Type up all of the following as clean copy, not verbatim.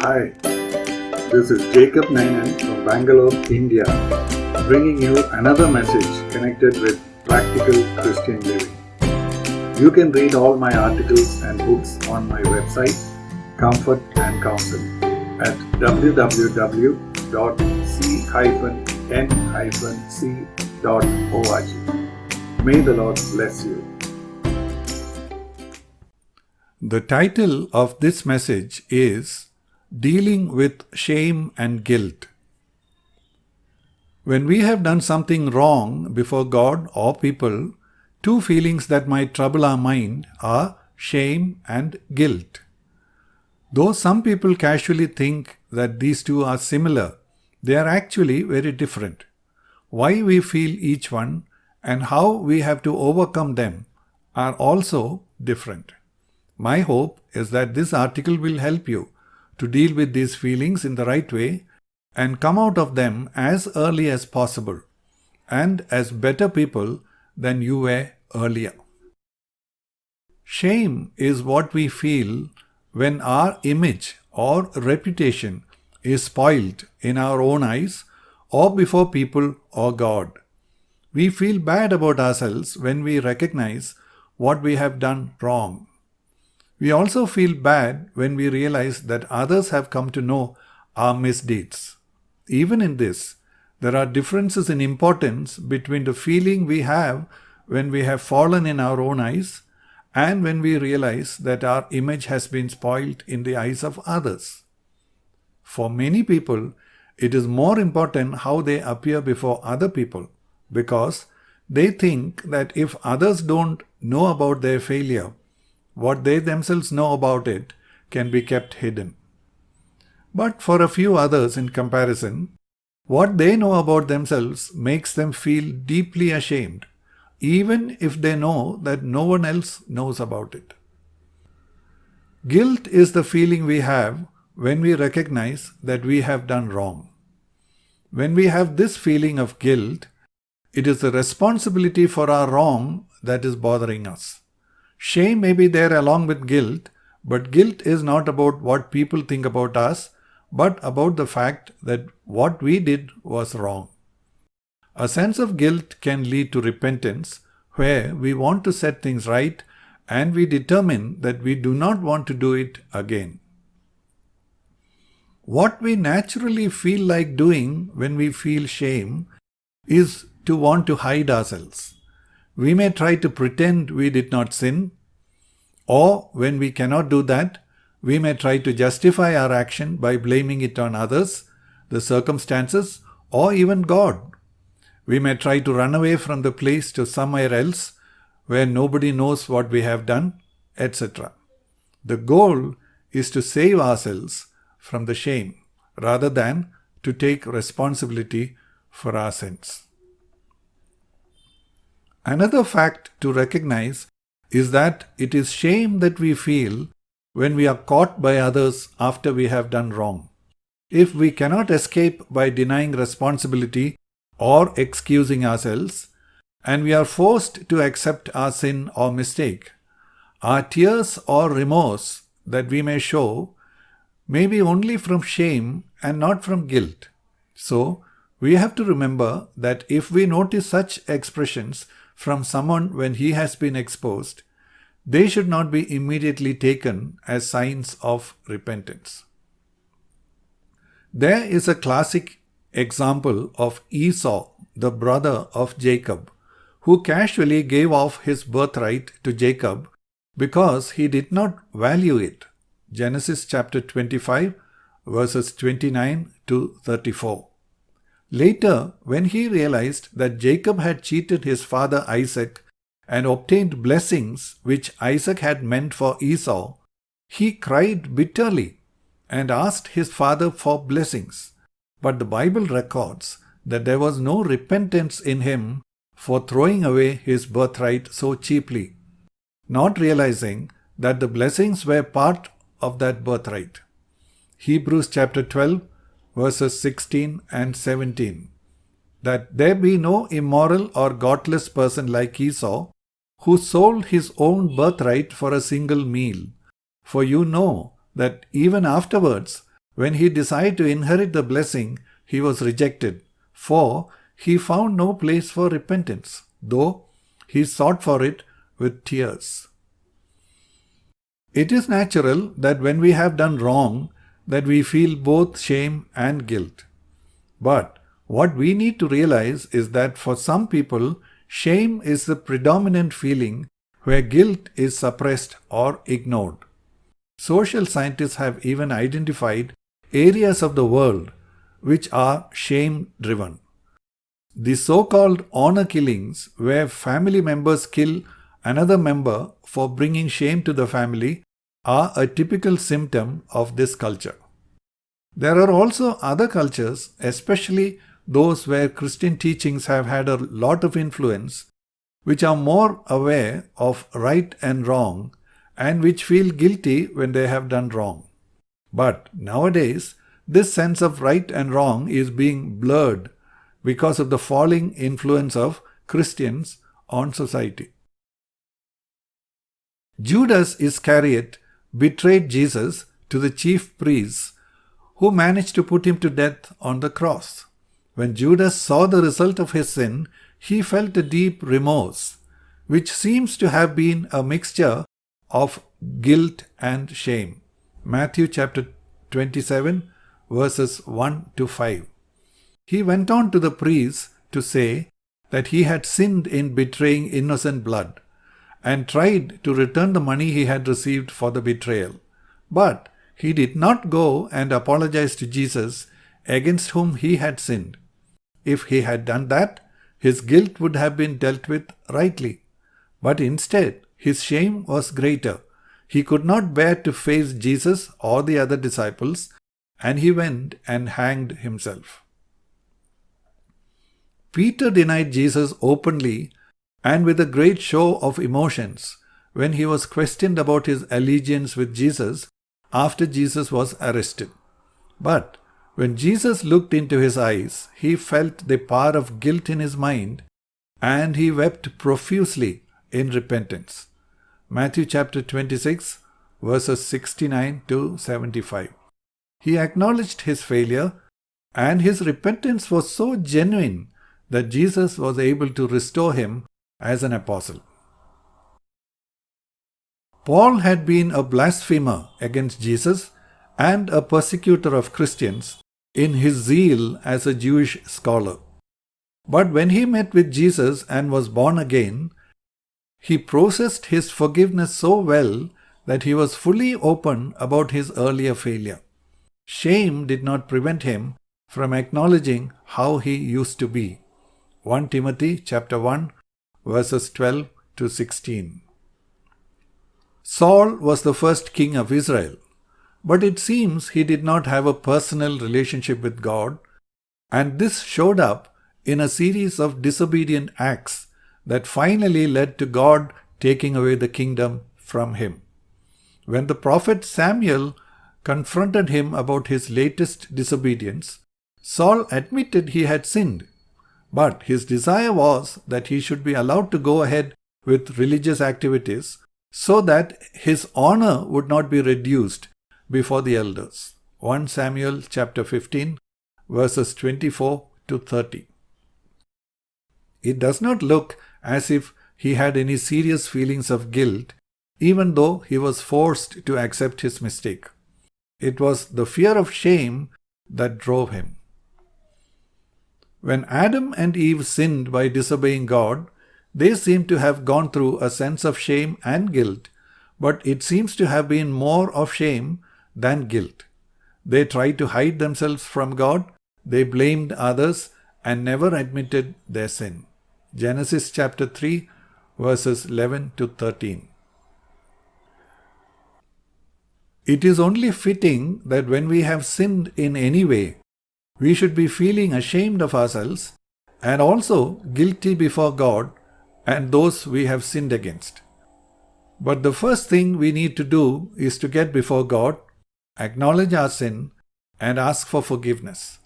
Hi, this is Jacob Nainan from Bangalore, India, bringing you another message connected with practical Christian living. You can read all my articles and books on my website, Comfort and Counsel, at www.c-n-c.org. May the Lord bless you. The title of this message is Dealing with Shame and Guilt. When we have done something wrong before God or people, two feelings that might trouble our mind are shame and guilt. Though some people casually think that these two are similar, they are actually very different. Why we feel each one and how we have to overcome them are also different. My hope is that this article will help you to deal with these feelings in the right way and come out of them as early as possible and as better people than you were earlier. Shame is what we feel when our image or reputation is spoiled in our own eyes or before people or God. We feel bad about ourselves when we recognize what we have done wrong. We also feel bad when we realize that others have come to know our misdeeds. Even in this, there are differences in importance between the feeling we have when we have fallen in our own eyes and when we realize that our image has been spoiled in the eyes of others. For many people, it is more important how they appear before other people because they think that if others don't know about their failure, what they themselves know about it can be kept hidden. But for a few others in comparison, what they know about themselves makes them feel deeply ashamed, even if they know that no one else knows about it. Guilt is the feeling we have when we recognize that we have done wrong. When we have this feeling of guilt, it is the responsibility for our wrong that is bothering us. Shame may be there along with guilt, but guilt is not about what people think about us, but about the fact that what we did was wrong. A sense of guilt can lead to repentance, where we want to set things right and we determine that we do not want to do it again. What we naturally feel like doing when we feel shame is to want to hide ourselves. We may try to pretend we did not sin, or when we cannot do that, we may try to justify our action by blaming it on others, the circumstances, or even God. We may try to run away from the place to somewhere else where nobody knows what we have done, etc. The goal is to save ourselves from the shame rather than to take responsibility for our sins. Another fact to recognize is that it is shame that we feel when we are caught by others after we have done wrong. If we cannot escape by denying responsibility or excusing ourselves, and we are forced to accept our sin or mistake, our tears or remorse that we may show may be only from shame and not from guilt. So, we have to remember that if we notice such expressions from someone when he has been exposed, they should not be immediately taken as signs of repentance. There is a classic example of Esau, the brother of Jacob, who casually gave off his birthright to Jacob because he did not value it. Genesis chapter 25, verses 29 to 34. Later, when he realized that Jacob had cheated his father Isaac and obtained blessings which Isaac had meant for Esau, he cried bitterly and asked his father for blessings. But the Bible records that there was no repentance in him for throwing away his birthright so cheaply, not realizing that the blessings were part of that birthright. Hebrews chapter 12, verses 16 and 17. That there be no immoral or godless person like Esau, who sold his own birthright for a single meal. For you know that even afterwards, When he desired to inherit the blessing, he was rejected, for he found no place for repentance, though he sought for it with tears. It is natural that when we have done wrong, that we feel both shame and guilt. But what we need to realize is that for some people, shame is the predominant feeling where guilt is suppressed or ignored. Social scientists have even identified areas of the world which are shame-driven. The so-called honor killings, where family members kill another member for bringing shame to the family, are a typical symptom of this culture. There are also other cultures, especially those where Christian teachings have had a lot of influence, which are more aware of right and wrong and which feel guilty when they have done wrong. But nowadays, this sense of right and wrong is being blurred because of the falling influence of Christians on society. Judas Iscariot betrayed Jesus to the chief priests, who managed to put him to death on the cross. When Judas saw the result of his sin, he felt a deep remorse, which seems to have been a mixture of guilt and shame. Matthew chapter 27, verses 1 to 5. He went on to the priests to say that he had sinned in betraying innocent blood and tried to return the money he had received for the betrayal. But he did not go and apologize to Jesus, against whom he had sinned. If he had done that, his guilt would have been dealt with rightly. But instead, his shame was greater. He could not bear to face Jesus or the other disciples, and he went and hanged himself. Peter denied Jesus openly and with a great show of emotions when he was questioned about his allegiance with Jesus after Jesus was arrested. But when Jesus looked into his eyes, he felt the power of guilt in his mind, and he wept profusely in repentance. Matthew chapter 26, verses 69 to 75. He acknowledged his failure, and his repentance was so genuine that Jesus was able to restore him as an apostle. Paul had been a blasphemer against Jesus and a persecutor of Christians in his zeal as a Jewish scholar. But when he met with Jesus and was born again, he processed his forgiveness so well that he was fully open about his earlier failure. Shame did not prevent him from acknowledging how he used to be. 1 Timothy chapter 1, verses 12 to 16. Saul was the first king of Israel, but it seems he did not have a personal relationship with God, and this showed up in a series of disobedient acts that finally led to God taking away the kingdom from him. When the prophet Samuel confronted him about his latest disobedience, Saul admitted he had sinned, but his desire was that he should be allowed to go ahead with religious activities so that his honor would not be reduced before the elders. 1 Samuel chapter 15, verses 24 to 30. It does not look as if he had any serious feelings of guilt, even though he was forced to accept his mistake. It was the fear of shame that drove him. When Adam and Eve sinned by disobeying God, they seem to have gone through a sense of shame and guilt, but it seems to have been more of shame than guilt. They tried to hide themselves from God, they blamed others, and never admitted their sin. Genesis chapter 3, verses 11 to 13. It is only fitting that when we have sinned in any way, we should be feeling ashamed of ourselves and also guilty before God and those we have sinned against. But the first thing we need to do is to get before God, acknowledge our sin, and ask for forgiveness.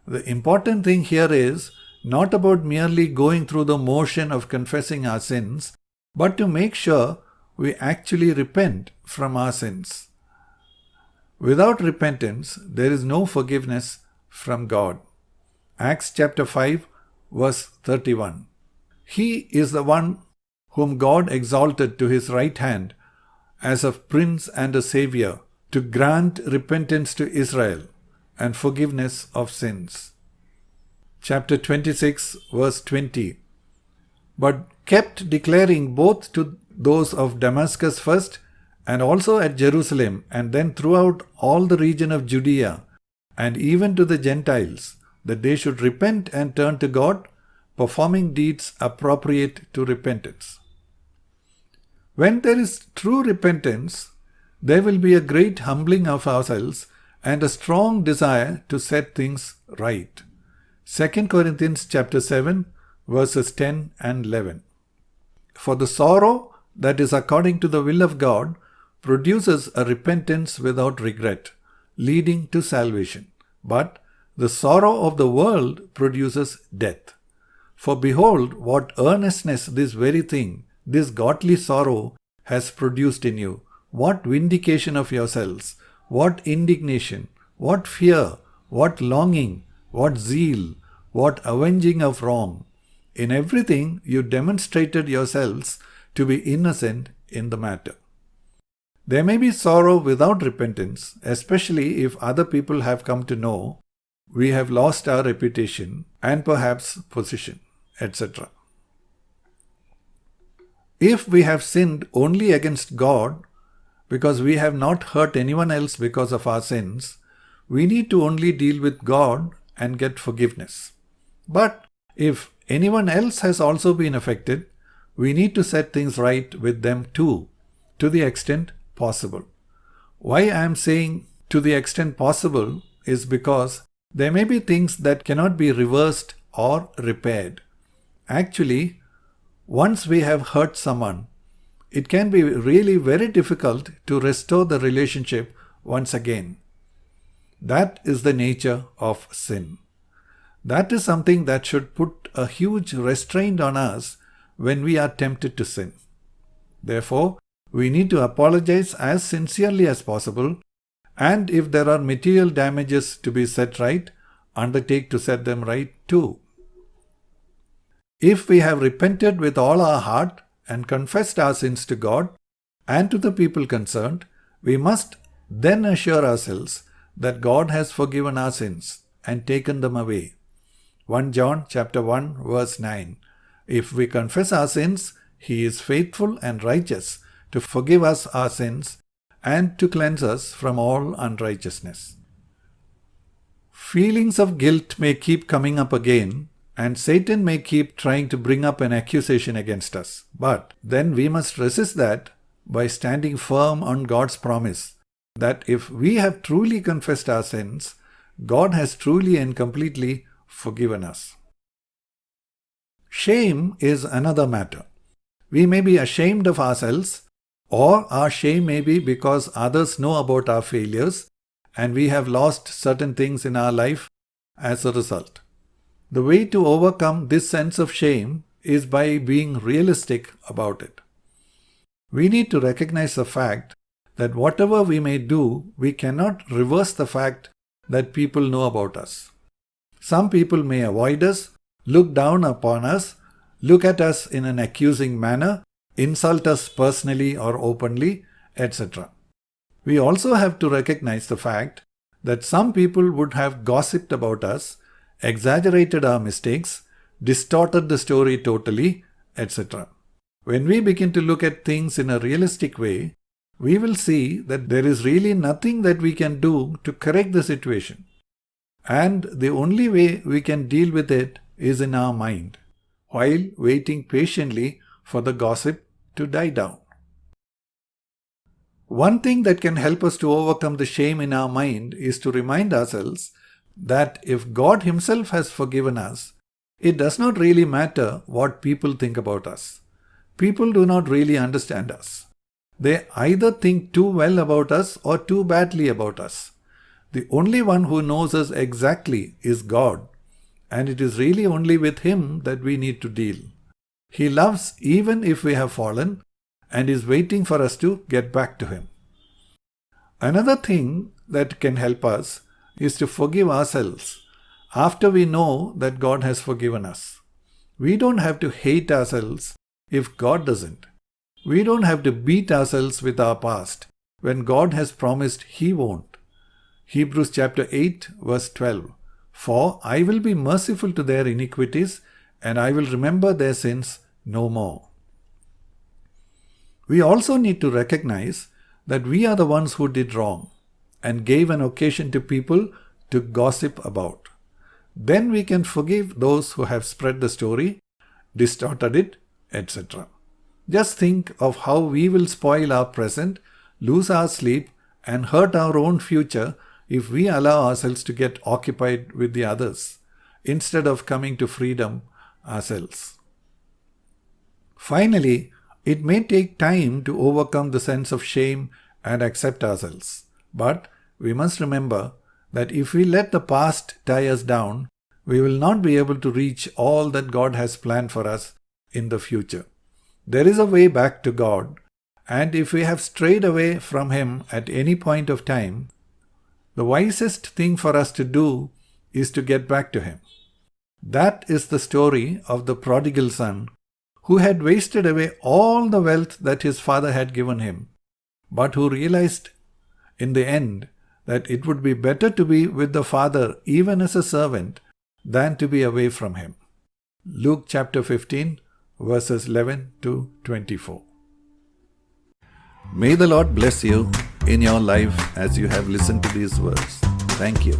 The important thing here is not about merely going through the motion of confessing our sins, but to make sure we actually repent from our sins. Without repentance, there is no forgiveness from God. Acts chapter 5, verse 31. He is the one whom God exalted to his right hand as a prince and a savior to grant repentance to Israel and forgiveness of sins. Chapter 26, verse 20. But kept declaring both to those of Damascus first and also at Jerusalem and then throughout all the region of Judea and even to the Gentiles that they should repent and turn to God, performing deeds appropriate to repentance. When there is true repentance, there will be a great humbling of ourselves and a strong desire to set things right. 2 Corinthians chapter 7, verses 10 and 11. For the sorrow that is according to the will of God produces a repentance without regret, leading to salvation. But the sorrow of the world produces death. For behold, what earnestness this very thing, this godly sorrow, has produced in you. What vindication of yourselves, what indignation, what fear, what longing, what zeal, what avenging of wrong. In everything you demonstrated yourselves to be innocent in the matter. There may be sorrow without repentance, especially if other people have come to know we have lost our reputation and perhaps position, etc. If we have sinned only against God because we have not hurt anyone else because of our sins, we need to only deal with God and get forgiveness. But if anyone else has also been affected, we need to set things right with them too, to the extent possible. Why I am saying to the extent possible is because there may be things that cannot be reversed or repaired. Actually, once we have hurt someone, it can be really very difficult to restore the relationship once again. That is the nature of sin. That is something that should put a huge restraint on us when we are tempted to sin. Therefore, we need to apologize as sincerely as possible, and if there are material damages to be set right, undertake to set them right too. If we have repented with all our heart and confessed our sins to God and to the people concerned, we must then assure ourselves that God has forgiven our sins and taken them away. 1 John chapter 1 verse 9. If we confess our sins, He is faithful and righteous to forgive us our sins and to cleanse us from all unrighteousness. Feelings of guilt may keep coming up again, and Satan may keep trying to bring up an accusation against us. But then we must resist that by standing firm on God's promise that if we have truly confessed our sins, God has truly and completely forgiven us. Shame is another matter. We may be ashamed of ourselves, or our shame may be because others know about our failures and we have lost certain things in our life as a result. The way to overcome this sense of shame is by being realistic about it. We need to recognize the fact that whatever we may do, we cannot reverse the fact that people know about us. Some people may avoid us, look down upon us, look at us in an accusing manner, insult us personally or openly, etc. We also have to recognize the fact that some people would have gossiped about us, exaggerated our mistakes, distorted the story totally, etc. When we begin to look at things in a realistic way, we will see that there is really nothing that we can do to correct the situation. And the only way we can deal with it is in our mind, while waiting patiently for the gossip to die down. One thing that can help us to overcome the shame in our mind is to remind ourselves that if God Himself has forgiven us, it does not really matter what people think about us. People do not really understand us. They either think too well about us or too badly about us. The only one who knows us exactly is God, and it is really only with Him that we need to deal. He loves even if we have fallen and is waiting for us to get back to Him. Another thing that can help us is to forgive ourselves after we know that God has forgiven us. We don't have to hate ourselves if God doesn't. We don't have to beat ourselves with our past when God has promised He won't. Hebrews chapter 8 verse 12. For I will be merciful to their iniquities, and I will remember their sins no more. We also need to recognize that we are the ones who did wrong and gave an occasion to people to gossip about. Then we can forgive those who have spread the story, distorted it, etc. Just think of how we will spoil our present, lose our sleep, and hurt our own future if we allow ourselves to get occupied with the others instead of coming to freedom ourselves. Finally, it may take time to overcome the sense of shame and accept ourselves. But we must remember that if we let the past tie us down, we will not be able to reach all that God has planned for us in the future. There is a way back to God, and if we have strayed away from Him at any point of time, the wisest thing for us to do is to get back to Him. That is the story of the prodigal son who had wasted away all the wealth that his father had given him, but who realized in the end that it would be better to be with the Father even as a servant than to be away from Him. Luke chapter 15 verses 11 to 24. May the Lord bless you in your life as you have listened to these words. Thank you.